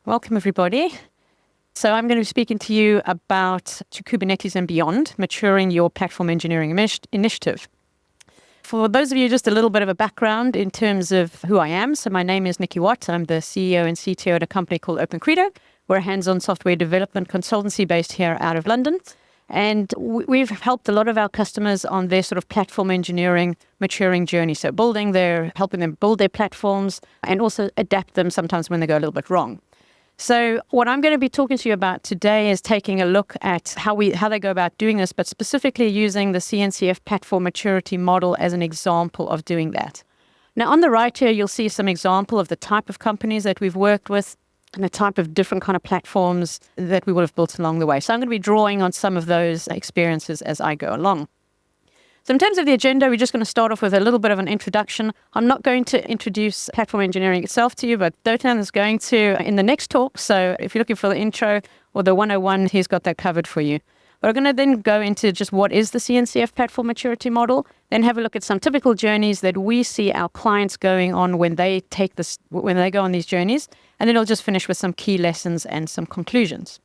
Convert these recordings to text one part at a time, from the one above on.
Welcome, everybody. So I'm going to be speaking to you about to Kubernetes and beyond, maturing your platform engineering initiative. For those of you, just a little bit of a background in terms of who I am. So my name is Nicki. I'm the CEO and CTO at a company called SREday. We're a hands-on software development consultancy based here out of London. And we've helped a lot of our customers on their sort of platform engineering maturing journey. So helping them build their platforms and also adapt them sometimes when they go a little bit wrong. So what I'm going to be talking to you about today is taking a look at how they go about doing this, but specifically using the CNCF platform maturity model as an example of doing that. Now, on the right here, you'll see some example of the type of companies that we've worked with and the type of different kind of platforms that we will have built along the way. So I'm going to be drawing on some of those experiences as I go along. So in terms of the agenda, we're just going to start off with a little bit of an introduction. I'm not going to introduce platform engineering itself to you, but Dotan is going to in the next talk. So if you're looking for the intro or the 101, he's got that covered for you. But we're going to then go into just what is the CNCF platform maturity model, then have a look at some typical journeys that we see our clients going on when they go on these journeys. And then I'll just finish with some key lessons and some conclusions.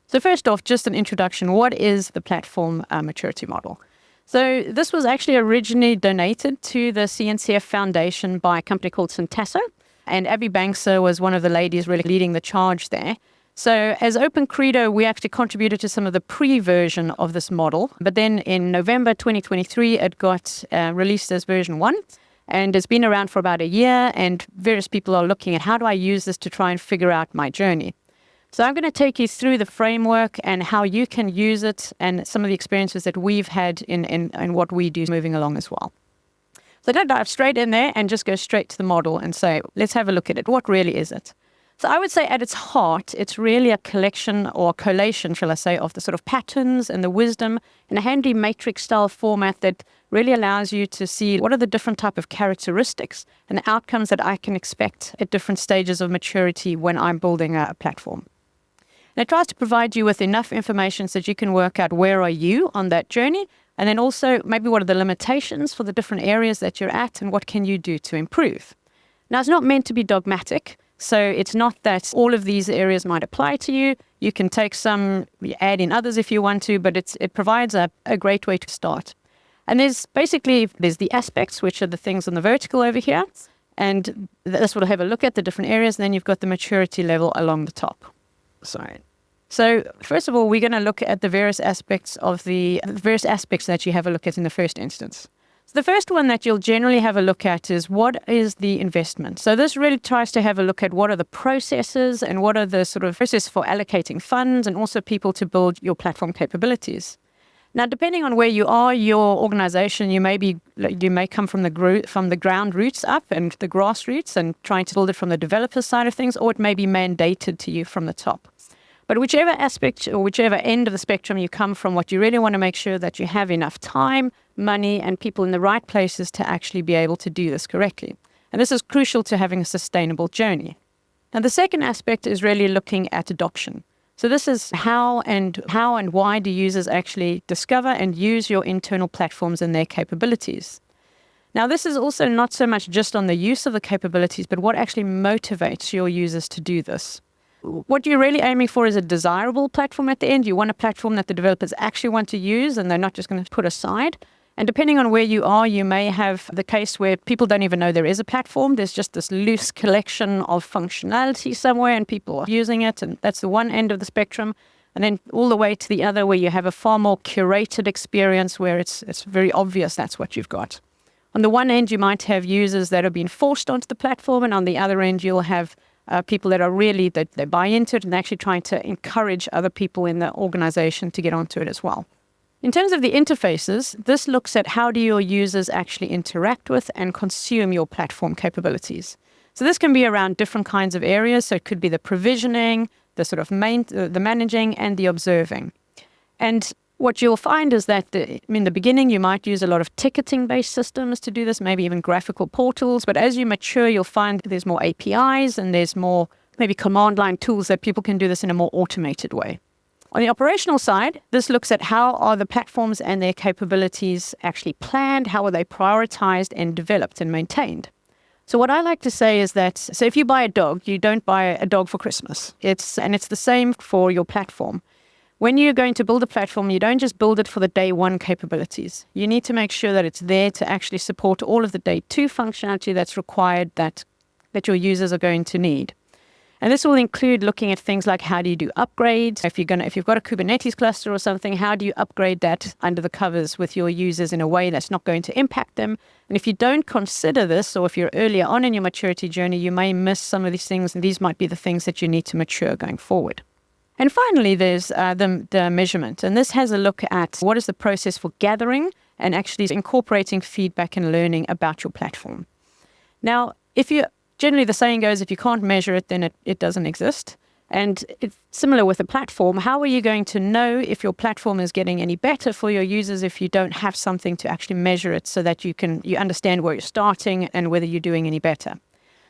So first off, just an introduction. What is the platform maturity model? So this was actually originally donated to the CNCF Foundation by a company called Syntasso, and Abby Bankser was one of the ladies really leading the charge there. So as Open Credo, we actually contributed to some of the pre-version of this model, but then in November 2023, it got released as version 1, and it's been around for about a year, and various people are looking at how do I use this to try and figure out my journey. So I'm going to take you through the framework and how you can use it and some of the experiences that we've had in what we do moving along as well. So I'm going to dive straight in there and just go straight to the model and say, let's have a look at it. What really is it? So I would say at its heart, it's really a collection or collation, shall I say, of the sort of patterns and the wisdom in a handy matrix style format that really allows you to see what are the different type of characteristics and the outcomes that I can expect at different stages of maturity when I'm building a platform. And it tries to provide you with enough information so that you can work out where are you on that journey, and then also maybe what are the limitations for the different areas that you're at and what can you do to improve. Now, it's not meant to be dogmatic, so it's not that all of these areas might apply to you. You can take some, add in others if you want to, but it provides a great way to start. And there's the aspects, which are the things on the vertical over here, and that's what I'll have a look at, the different areas, and then you've got the maturity level along the top. So first of all, we're going to look at the various aspects that you have a look at in the first instance. So the first one that you'll generally have a look at is what is the investment. So this really tries to have a look at what are the processes and what are the sort of process for allocating funds and also people to build your platform capabilities. Now, depending on where you are, your organization, you may come from the ground roots up and the grassroots and trying to build it from the developer side of things, or it may be mandated to you from the top. But whichever aspect or whichever end of the spectrum you come from, what you really want to make sure that you have enough time, money, and people in the right places to actually be able to do this correctly. And this is crucial to having a sustainable journey. Now, the second aspect is really looking at adoption. So this is how and why do users actually discover and use your internal platforms and their capabilities. Now, this is also not so much just on the use of the capabilities, but what actually motivates your users to do this. What you're really aiming for is a desirable platform at the end. You want a platform that the developers actually want to use and they're not just going to put aside. And depending on where you are, you may have the case where people don't even know there is a platform. There's just this loose collection of functionality somewhere and people are using it. And that's the one end of the spectrum. And then all the way to the other where you have a far more curated experience where it's very obvious that's what you've got. On the one end, you might have users that are being forced onto the platform. And on the other end, you'll have people that are really, that they buy into it and actually trying to encourage other people in the organization to get onto it as well. In terms of the interfaces, this looks at how do your users actually interact with and consume your platform capabilities. So this can be around different kinds of areas. So it could be the provisioning, the sort of the managing and the observing. And what you'll find is that in the beginning, you might use a lot of ticketing-based systems to do this, maybe even graphical portals. But as you mature, you'll find there's more APIs and there's more maybe command line tools that people can do this in a more automated way. On the operational side, this looks at how are the platforms and their capabilities actually planned, how are they prioritized and developed and maintained. So what I like to say is that, so if you buy a dog, you don't buy a dog for Christmas. It's the same for your platform. When you're going to build a platform, you don't just build it for the day one capabilities. You need to make sure that it's there to actually support all of the day two functionality that's required that your users are going to need. And this will include looking at things like how do you do upgrades? If you've got a Kubernetes cluster or something, how do you upgrade that under the covers with your users in a way that's not going to impact them? And if you don't consider this, or if you're earlier on in your maturity journey, you may miss some of these things, and these might be the things that you need to mature going forward. And finally, there's the measurement. And this has a look at what is the process for gathering and actually incorporating feedback and learning about your platform. Now, generally the saying goes, if you can't measure it, then it doesn't exist. And it's similar with a platform. How are you going to know if your platform is getting any better for your users if you don't have something to actually measure it so that you understand where you're starting and whether you're doing any better?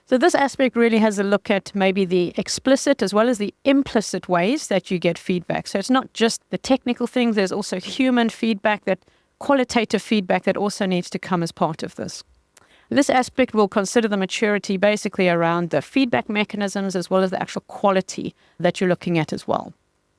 So this aspect really has a look at maybe the explicit as well as the implicit ways that you get feedback. So it's not just the technical things, there's also human feedback, that qualitative feedback that also needs to come as part of this. This aspect will consider the maturity basically around the feedback mechanisms as well as the actual quality that you're looking at as well.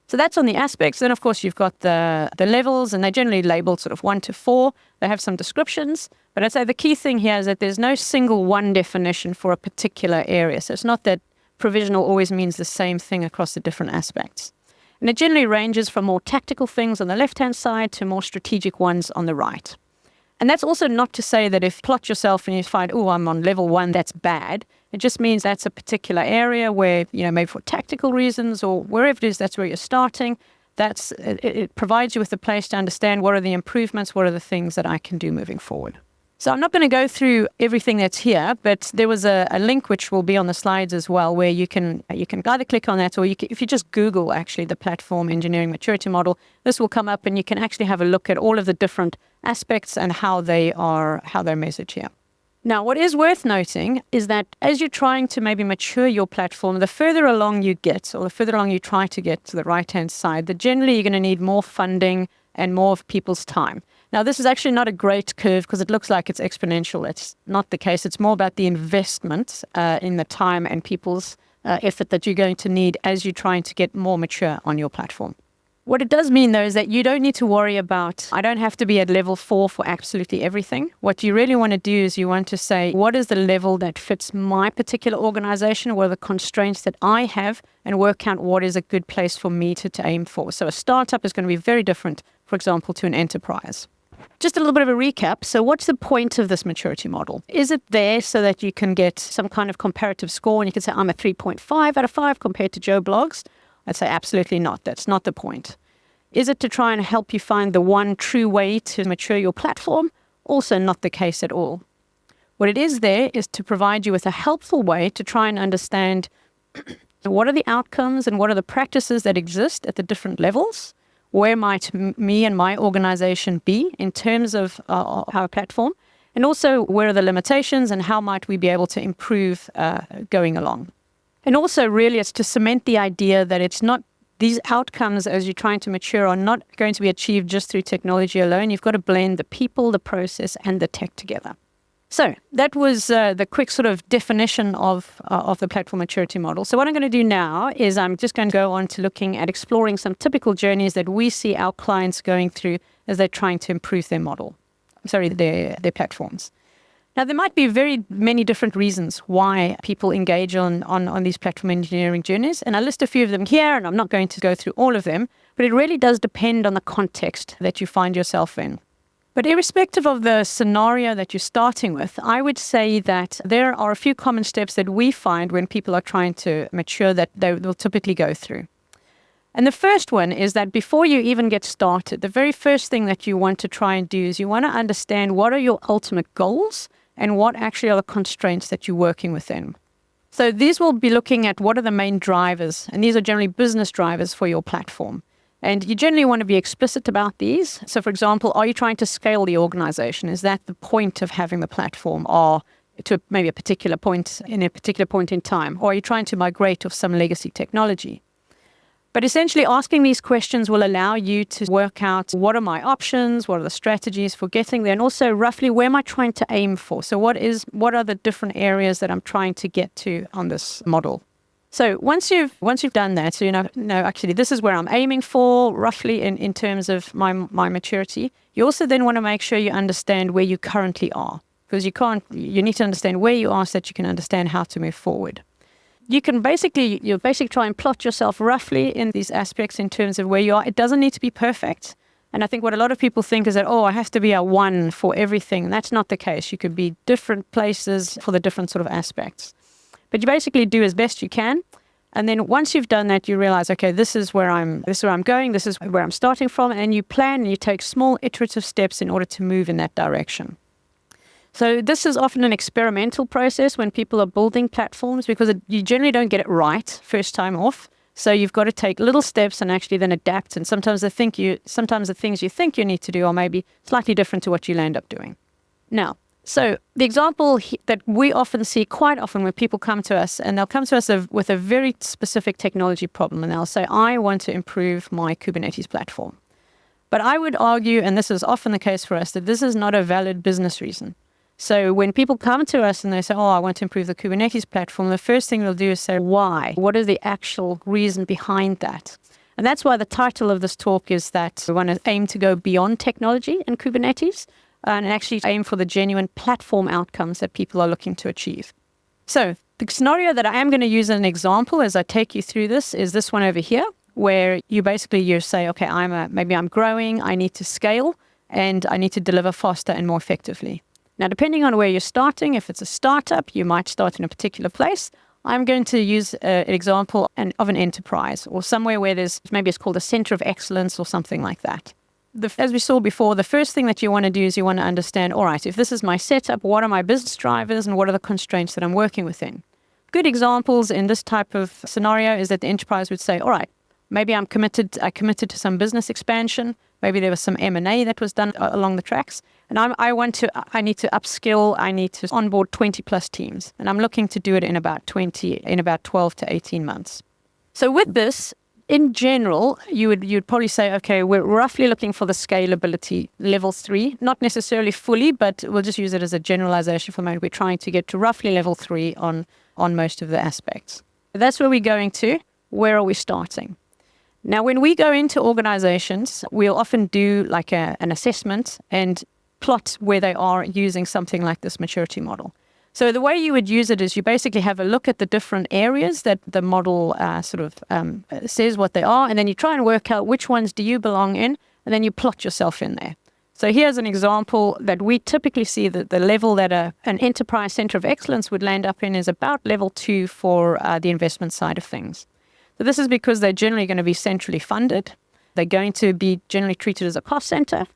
So that's on the aspects. Then, of course, you've got the levels, and they're generally labeled sort of 1 to 4. They have some descriptions. But I'd say the key thing here is that there's no single one definition for a particular area. So it's not that provisional always means the same thing across the different aspects. And it generally ranges from more tactical things on the left-hand side to more strategic ones on the right. And that's also not to say that if you plot yourself and you find, oh, I'm on level 1, that's bad. It just means that's a particular area where, maybe for tactical reasons or wherever it is, that's where you're starting. It provides you with a place to understand what are the improvements, what are the things that I can do moving forward. So I'm not going to go through everything that's here, but there was a link which will be on the slides as well, where you can either click on that, or if you just Google actually the platform engineering maturity model, this will come up and you can actually have a look at all of the different aspects and how they're measured here. Now, what is worth noting is that as you're trying to maybe mature your platform, the further along you get, or the further along you try to get to the right-hand side, the generally you're going to need more funding and more of people's time. Now, this is actually not a great curve because it looks like it's exponential. It's not the case. It's more about the investment in the time and people's effort that you're going to need as you're trying to get more mature on your platform. What it does mean, though, is that you don't need to worry about, I don't have to be at level 4 for absolutely everything. What you really want to do is you want to say, what is the level that fits my particular organization? What are the constraints that I have? And work out what is a good place for me to aim for. So a startup is going to be very different, for example, to an enterprise. Just a little bit of a recap. So what's the point of this maturity model? Is it there so that you can get some kind of comparative score and you can say, I'm a 3.5 out of 5 compared to Joe Blogs? I'd say absolutely not. That's not the point. Is it to try and help you find the one true way to mature your platform? Also not the case at all. What it is there is to provide you with a helpful way to try and understand what are the outcomes and what are the practices that exist at the different levels. Where might me and my organization be in terms of our platform? And also, where are the limitations and how might we be able to improve going along? And also, really, it's to cement the idea that it's not these outcomes as you're trying to mature are not going to be achieved just through technology alone. You've got to blend the people, the process, and the tech together. So that was the quick sort of definition of the platform maturity model. So what I'm going to do now is I'm just going to go on to looking at exploring some typical journeys that we see our clients going through as they're trying to improve their their platforms. Now, there might be very many different reasons why people engage on these platform engineering journeys. And I list a few of them here, and I'm not going to go through all of them, but it really does depend on the context that you find yourself in. But irrespective of the scenario that you're starting with, I would say that there are a few common steps that we find when people are trying to mature that they will typically go through. And the first one is that before you even get started, the very first thing that you want to try and do is you want to understand what are your ultimate goals and what actually are the constraints that you're working within. So these will be looking at what are the main drivers, and these are generally business drivers for your platform. And you generally want to be explicit about these. So for example, are you trying to scale the organization? Is that the point of having the platform, or to maybe a particular point in time? Or are you trying to migrate off some legacy technology? But essentially asking these questions will allow you to work out what are my options, what are the strategies for getting there, and also roughly where am I trying to aim for? So what are the different areas that I'm trying to get to on this model? So once you've done that, so actually this is where I'm aiming for roughly in terms of my maturity. You also then want to make sure you understand where you currently are, because you need to understand where you are so that you can understand how to move forward. You'll basically try and plot yourself roughly in these aspects in terms of where you are. It doesn't need to be perfect. And I think what a lot of people think is that, I have to be a one for everything. And that's not the case. You could be different places for the different sort of aspects. But you basically do as best you can. And then once you've done that, you realize, okay, this is where I'm going, this is where I'm starting from. And you plan and you take small iterative steps in order to move in that direction. So this is often an experimental process when people are building platforms, because you generally don't get it right first time off. So you've got to take little steps and actually then adapt. And sometimes the things you think you need to do are maybe slightly different to what you'll end up doing. Now, so the example that we often see quite often when people come to us, and they'll come to us with a very specific technology problem, and they'll say, I want to improve my Kubernetes platform. But I would argue, and this is often the case for us, that this is not a valid business reason. So when people come to us and they say, I want to improve the Kubernetes platform, the first thing they'll do is say, why? What is the actual reason behind that? And that's why the title of this talk is that we want to aim to go beyond technology and Kubernetes and actually aim for the genuine platform outcomes that people are looking to achieve. So the scenario that I am going to use as an example as I take you through this is this one over here, where you say, okay, maybe I'm growing, I need to scale, and I need to deliver faster and more effectively. Now, depending on where you're starting, if it's a startup, you might start in a particular place. I'm going to use an example of an enterprise or somewhere where maybe it's called a center of excellence or something like that. As we saw before, the first thing that you want to do is you want to understand, all right, if this is my setup, what are my business drivers and what are the constraints that I'm working within? Good examples in this type of scenario is that the enterprise would say, all right, maybe I committed to some business expansion. Maybe there was some M&A that was done along the tracks. And I need to upskill, I need to onboard 20 plus teams. And I'm looking to do it in about 12 to 18 months. So with this, in general, you'd probably say, okay, we're roughly looking for the scalability level 3, not necessarily fully, but we'll just use it as a generalization for the moment. We're trying to get to roughly level 3 on most of the aspects. That's where we're going to. Where are we starting? Now, when we go into organizations, we'll often do like an assessment and plot where they are using something like this maturity model. So the way you would use it is you basically have a look at the different areas that the model says what they are, and then you try and work out which ones do you belong in, and then you plot yourself in there. So here's an example that we typically see that the level that an enterprise center of excellence would land up in is about level 2 for the investment side of things. So this is because they're generally going to be centrally funded. They're going to be generally treated as a cost center,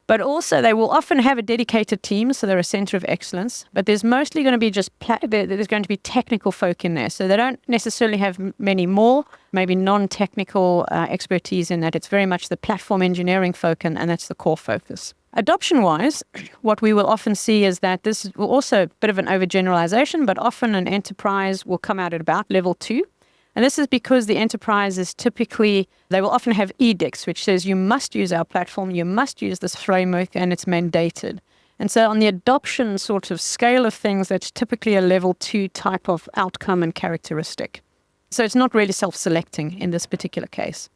but also they will often have a dedicated team, so they're a center of excellence. But there's mostly going to be there's going to be technical folk in there. So they don't necessarily have many more, maybe non-technical expertise in that. It's very much the platform engineering folk, and that's the core focus. Adoption-wise, what we will often see is that this is also a bit of an overgeneralization, but often an enterprise will come out at about level 2. And this is because the enterprise is they will often have edicts, which says you must use our platform, you must use this framework, and it's mandated. And so on the adoption sort of scale of things, that's typically a level 2 type of outcome and characteristic. So it's not really self-selecting in this particular case.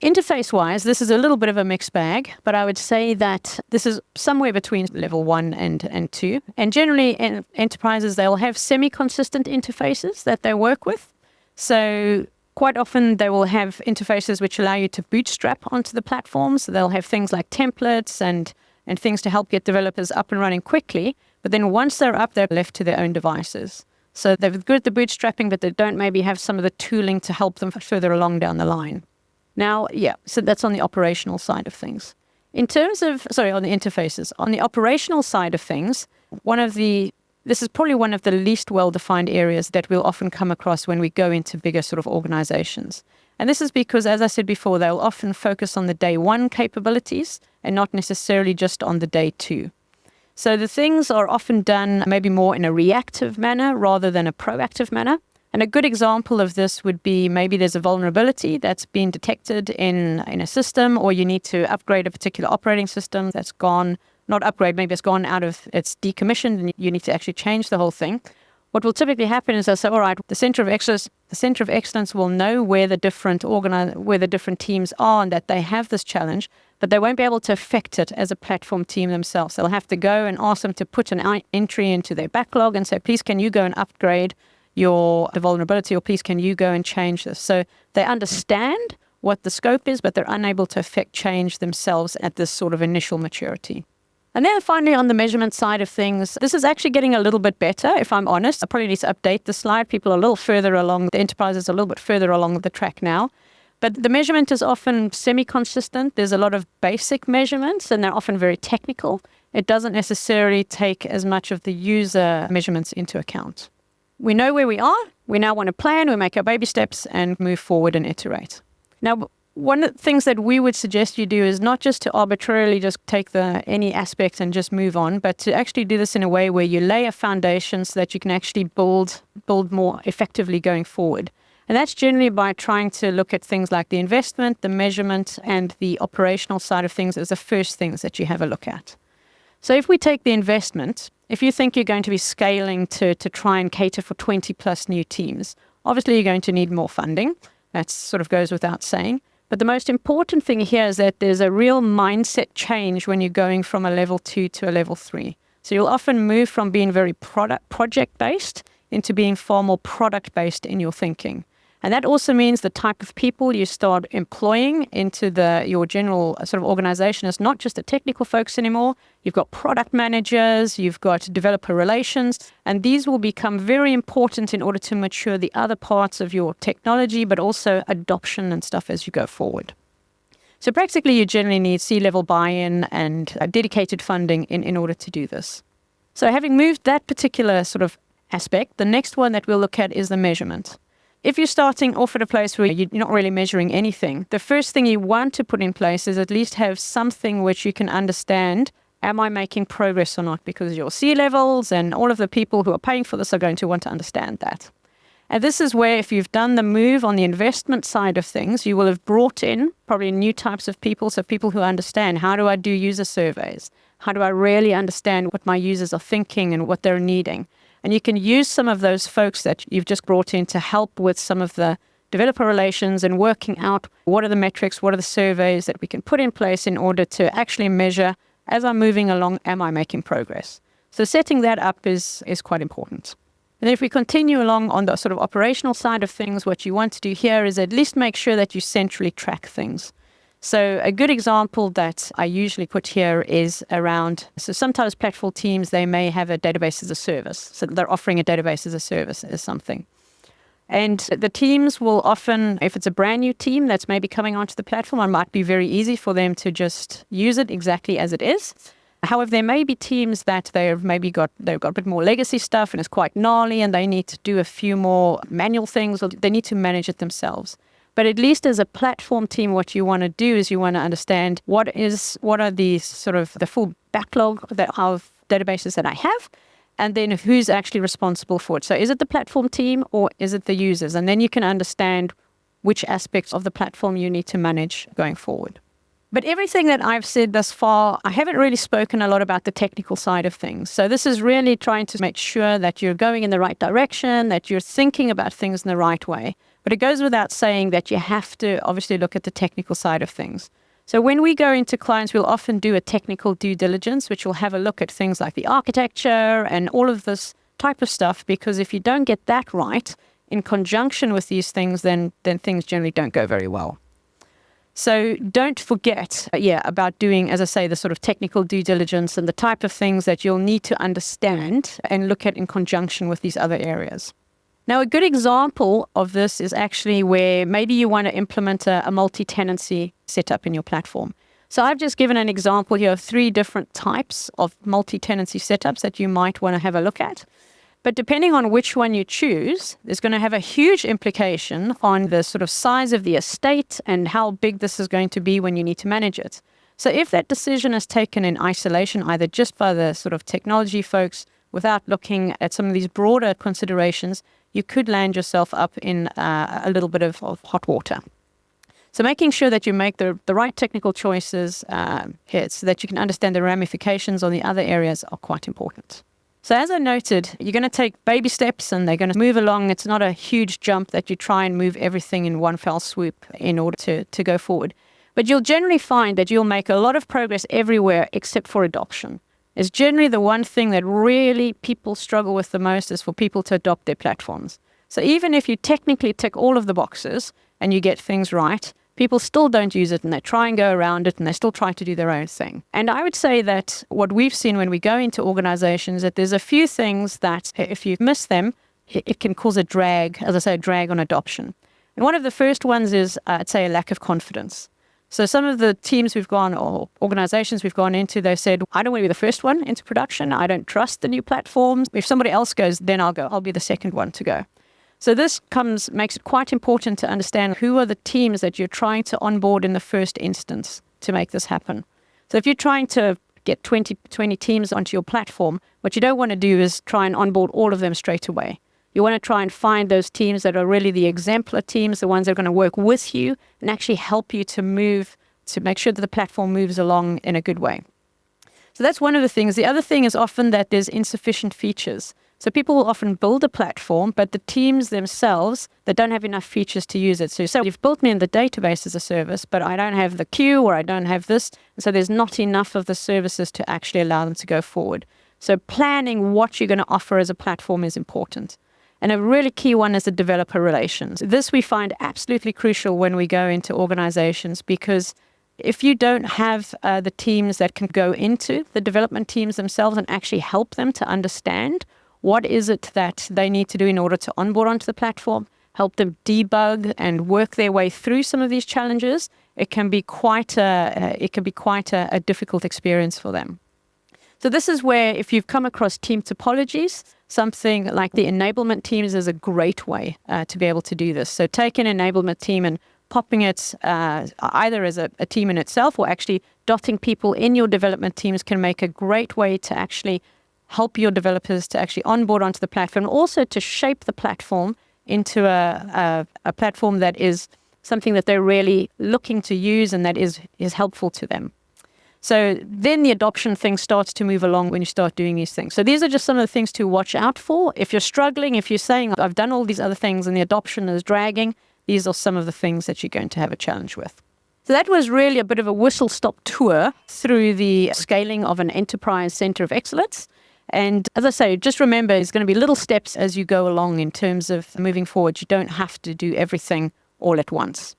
Interface-wise, this is a little bit of a mixed bag, but I would say that this is somewhere between level 1 and 2. And generally, in enterprises, they'll have semi-consistent interfaces that they work with. So quite often they will have interfaces which allow you to bootstrap onto the platform. So they'll have things like templates and things to help get developers up and running quickly. But then once they're up, they're left to their own devices. So they've got the bootstrapping, but they don't maybe have some of the tooling to help them further along down the line. Now, so that's on the operational side of things. On the interfaces. On the operational side of things, this is probably one of the least well-defined areas that we'll often come across when we go into bigger sort of organizations. And this is because, as I said before, they'll often focus on the day 1 capabilities and not necessarily just on the day 2. So the things are often done maybe more in a reactive manner rather than a proactive manner. And a good example of this would be maybe there's a vulnerability that's been detected in a system, or you need to upgrade a particular operating system that's gone, not upgrade, maybe it's gone out of, it's decommissioned and you need to actually change the whole thing. What will typically happen is they'll say, all right, the center of excellence will know where the different teams are and that they have this challenge, but they won't be able to affect it as a platform team themselves. They'll have to go and ask them to put an entry into their backlog and say, please, can you go and upgrade the vulnerability, or please, can you go and change this? So they understand what the scope is, but they're unable to affect change themselves at this sort of initial maturity. And then finally, on the measurement side of things, this is actually getting a little bit better, if I'm honest. I probably need to update the slide. People are a little further along. The enterprise is a little bit further along the track now. But the measurement is often semi-consistent. There's a lot of basic measurements, and they're often very technical. It doesn't necessarily take as much of the user measurements into account. We know where we are. We now want to plan. We make our baby steps and move forward and iterate. Now, one of the things that we would suggest you do is not just to arbitrarily just take any aspect and just move on, but to actually do this in a way where you lay a foundation so that you can actually build more effectively going forward. And that's generally by trying to look at things like the investment, the measurement, and the operational side of things as the first things that you have a look at. So if we take the investment, if you think you're going to be scaling to try and cater for 20 plus new teams, obviously you're going to need more funding. That sort of goes without saying. But the most important thing here is that there's a real mindset change when you're going from a level 2 to a level 3. So you'll often move from being very project-based into being far more product-based in your thinking. And that also means the type of people you start employing into your general sort of organization is not just the technical folks anymore. You've got product managers, you've got developer relations, and these will become very important in order to mature the other parts of your technology, but also adoption and stuff as you go forward. So practically, you generally need C-level buy-in and dedicated funding in order to do this. So having moved that particular sort of aspect, the next one that we'll look at is the measurement. If you're starting off at a place where you're not really measuring anything, the first thing you want to put in place is at least have something which you can understand, am I making progress or not? Because your C-levels and all of the people who are paying for this are going to want to understand that. And this is where, if you've done the move on the investment side of things, you will have brought in probably new types of people. So people who understand, how do I do user surveys? How do I really understand what my users are thinking and what they're needing? And you can use some of those folks that you've just brought in to help with some of the developer relations and working out what are the metrics, what are the surveys that we can put in place in order to actually measure, as I'm moving along, am I making progress? So setting that up is quite important. And then if we continue along on the sort of operational side of things, what you want to do here is at least make sure that you centrally track things. So a good example that I usually put here is around, so sometimes platform teams, they may have a database as a service. So they're offering a database as a service as something. And the teams will often, if it's a brand new team that's maybe coming onto the platform, it might be very easy for them to just use it exactly as it is. However, there may be teams that they've got a bit more legacy stuff and it's quite gnarly and they need to do a few more manual things, or they need to manage it themselves. But at least as a platform team, what you want to do is you want to understand what are the sort of the full backlog of databases that I have, and then who's actually responsible for it. So is it the platform team or is it the users? And then you can understand which aspects of the platform you need to manage going forward. But everything that I've said thus far, I haven't really spoken a lot about the technical side of things. So this is really trying to make sure that you're going in the right direction, that you're thinking about things in the right way. But it goes without saying that you have to obviously look at the technical side of things. So when we go into clients, we'll often do a technical due diligence, which will have a look at things like the architecture and all of this type of stuff, because if you don't get that right in conjunction with these things, then things generally don't go very well. So don't forget, about doing, as I say, the sort of technical due diligence and the type of things that you'll need to understand and look at in conjunction with these other areas. Now, a good example of this is actually where maybe you want to implement a multi-tenancy setup in your platform. So I've just given an example here of 3 different types of multi-tenancy setups that you might want to have a look at. But depending on which one you choose, there's going to have a huge implication on the sort of size of the estate and how big this is going to be when you need to manage it. So if that decision is taken in isolation, either just by the sort of technology folks without looking at some of these broader considerations, you could land yourself up in a little bit of hot water. So making sure that you make the right technical choices here so that you can understand the ramifications on the other areas are quite important. So as I noted, you're going to take baby steps and they're going to move along. It's not a huge jump that you try and move everything in one fell swoop in order to go forward. But you'll generally find that you'll make a lot of progress everywhere except for adoption. It's generally the one thing that really people struggle with the most is for people to adopt their platforms. So even if you technically tick all of the boxes and you get things right, people still don't use it and they try and go around it and they still try to do their own thing. And I would say that what we've seen when we go into organizations, that there's a few things that if you miss them, it can cause a drag, as I say, a drag on adoption. And one of the first ones is, I'd say, a lack of confidence. So some of the teams we've gone or organizations we've gone into, they've said, I don't want to be the first one into production. I don't trust the new platforms. If somebody else goes, then I'll go. I'll be the second one to go. So this makes it quite important to understand who are the teams that you're trying to onboard in the first instance to make this happen. So if you're trying to get 20 teams onto your platform, what you don't want to do is try and onboard all of them straight away. You want to try and find those teams that are really the exemplar teams, the ones that are going to work with you and actually help you to make sure that the platform moves along in a good way. So that's one of the things. The other thing is often that there's insufficient features. So people will often build a platform, but the teams themselves, they don't have enough features to use it. So you've built me in the database as a service, but I don't have the queue or I don't have this. And so there's not enough of the services to actually allow them to go forward. So planning what you're going to offer as a platform is important. And a really key one is the developer relations. This we find absolutely crucial when we go into organizations, because if you don't have the teams that can go into the development teams themselves and actually help them to understand what is it that they need to do in order to onboard onto the platform, help them debug and work their way through some of these challenges, it can be quite a difficult experience for them. So this is where, if you've come across team topologies, something like the enablement teams is a great way to be able to do this. So take an enablement team and popping it either as a team in itself or actually dotting people in your development teams can make a great way to actually help your developers to actually onboard onto the platform, also to shape the platform into a platform that is something that they're really looking to use and that is helpful to them. So then the adoption thing starts to move along when you start doing these things. So these are just some of the things to watch out for. If you're struggling, if you're saying, I've done all these other things and the adoption is dragging, these are some of the things that you're going to have a challenge with. So that was really a bit of a whistle-stop tour through the scaling of an enterprise center of excellence. And as I say, just remember, there's going to be little steps as you go along in terms of moving forward. You don't have to do everything all at once.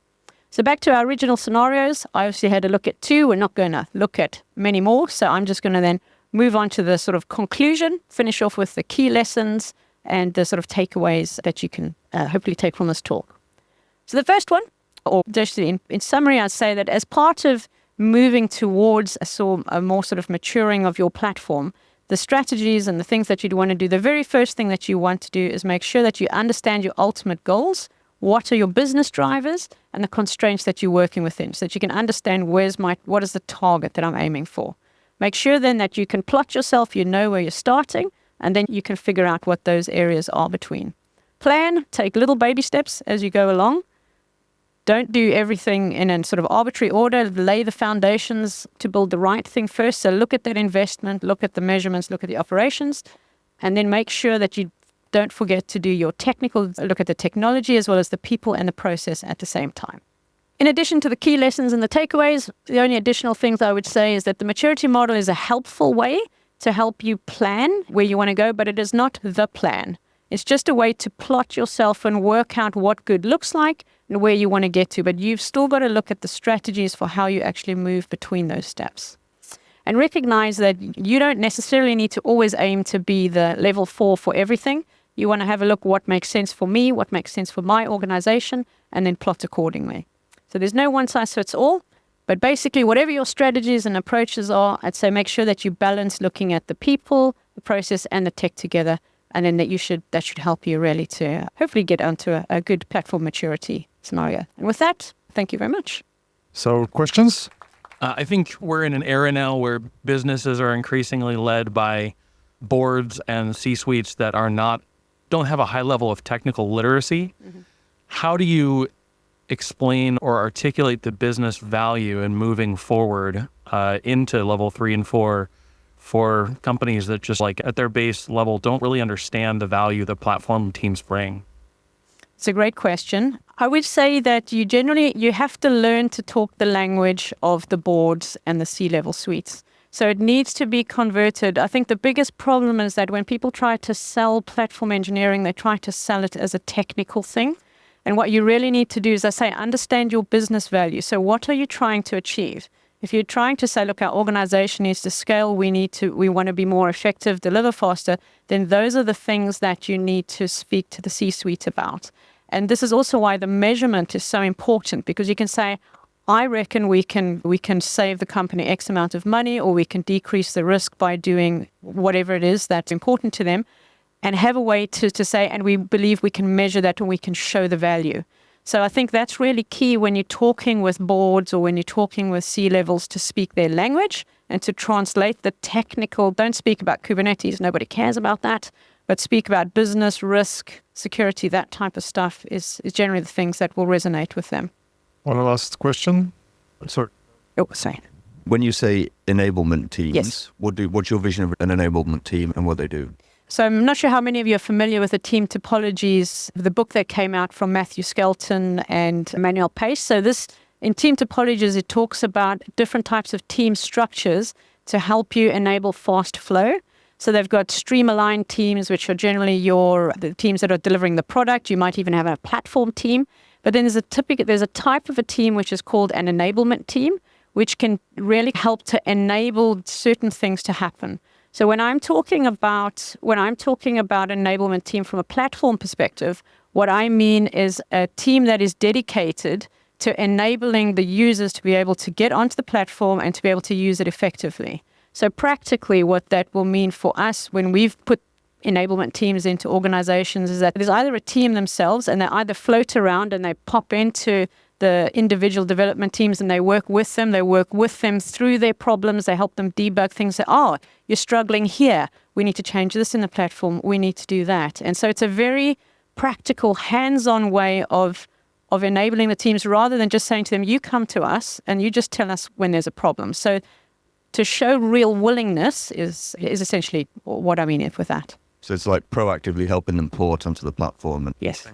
So back to our original scenarios, I obviously had to look at 2. We're not going to look at many more. So I'm just going to then move on to the sort of conclusion, finish off with the key lessons and the sort of takeaways that you can hopefully take from this talk. So the first one, or just in summary, I'd say that as part of moving towards a more sort of maturing of your platform, the strategies and the things that you'd want to do, the very first thing that you want to do is make sure that you understand your ultimate goals. What are your business drivers and the constraints that you're working within, so that you can understand what is the target that I'm aiming for. Make sure then that you can plot yourself, you know where you're starting, and then you can figure out what those areas are between. Plan, take little baby steps as you go along. Don't do everything in a sort of arbitrary order. Lay the foundations to build the right thing first. So look at that investment, look at the measurements, look at the operations, and then make sure that you don't forget to do your technical, look at the technology as well as the people and the process at the same time. In addition to the key lessons and the takeaways, the only additional things I would say is that the maturity model is a helpful way to help you plan where you want to go, but it is not the plan. It's just a way to plot yourself and work out what good looks like and where you want to get to. But you've still got to look at the strategies for how you actually move between those steps. And recognize that you don't necessarily need to always aim to be the level 4 for everything. You want to have a look what makes sense for me, what makes sense for my organization, and then plot accordingly. So there's no one size fits all. But basically, whatever your strategies and approaches are, I'd say make sure that you balance looking at the people, the process, and the tech together. And then that should help you really to hopefully get onto a good platform maturity scenario. And with that, thank you very much. So questions? I think we're in an era now where businesses are increasingly led by boards and C-suites that are not don't have a high level of technical literacy. How do you explain or articulate the business value in moving forward into level 3 and 4 for companies that just like at their base level don't really understand the value the platform teams bring? It's a great question. I would say that you have to learn to talk the language of the boards and the C-level suites. So it needs to be converted. I think the biggest problem is that when people try to sell platform engineering, they try to sell it as a technical thing. And what you really need to do is, I say, understand your business value. So what are you trying to achieve? If you're trying to say, look, our organization needs to scale, we want to be more effective, deliver faster, then those are the things that you need to speak to the C-suite about. And this is also why the measurement is so important, because you can say, I reckon we can save the company X amount of money, or we can decrease the risk by doing whatever it is that's important to them, and have a way to say, and we believe we can measure that and we can show the value. So I think that's really key when you're talking with boards or when you're talking with C-levels, to speak their language and to translate the technical. Don't speak about Kubernetes, nobody cares about that, but speak about business, risk, security, that type of stuff is generally the things that will resonate with them. One last question. Sorry. Oh, sorry. When you say enablement teams, Yes. what's your vision of an enablement team and what they do? So I'm not sure how many of you are familiar with the team topologies, the book that came out from Matthew Skelton and Emmanuel Pace. So this, in team topologies, it talks about different types of team structures to help you enable fast flow. So they've got stream-aligned teams, which are generally the teams that are delivering the product. You might even have a platform team. But then there's a type of a team which is called an enablement team, which can really help to enable certain things to happen. So when I'm talking about enablement team from a platform perspective, what I mean is a team that is dedicated to enabling the users to be able to get onto the platform and to be able to use it effectively. So practically what that will mean for us when we've put enablement teams into organizations is that there's either a team themselves, and they either float around and they pop into the individual development teams and they work with them through their problems, they help them debug things, say, oh, you're struggling here, we need to change this in the platform, we need to do that. And so it's a very practical, hands-on way of enabling the teams, rather than just saying to them, you come to us and you just tell us when there's a problem. So to show real willingness is essentially what I mean with that. So it's like proactively helping them port onto the platform. Yes.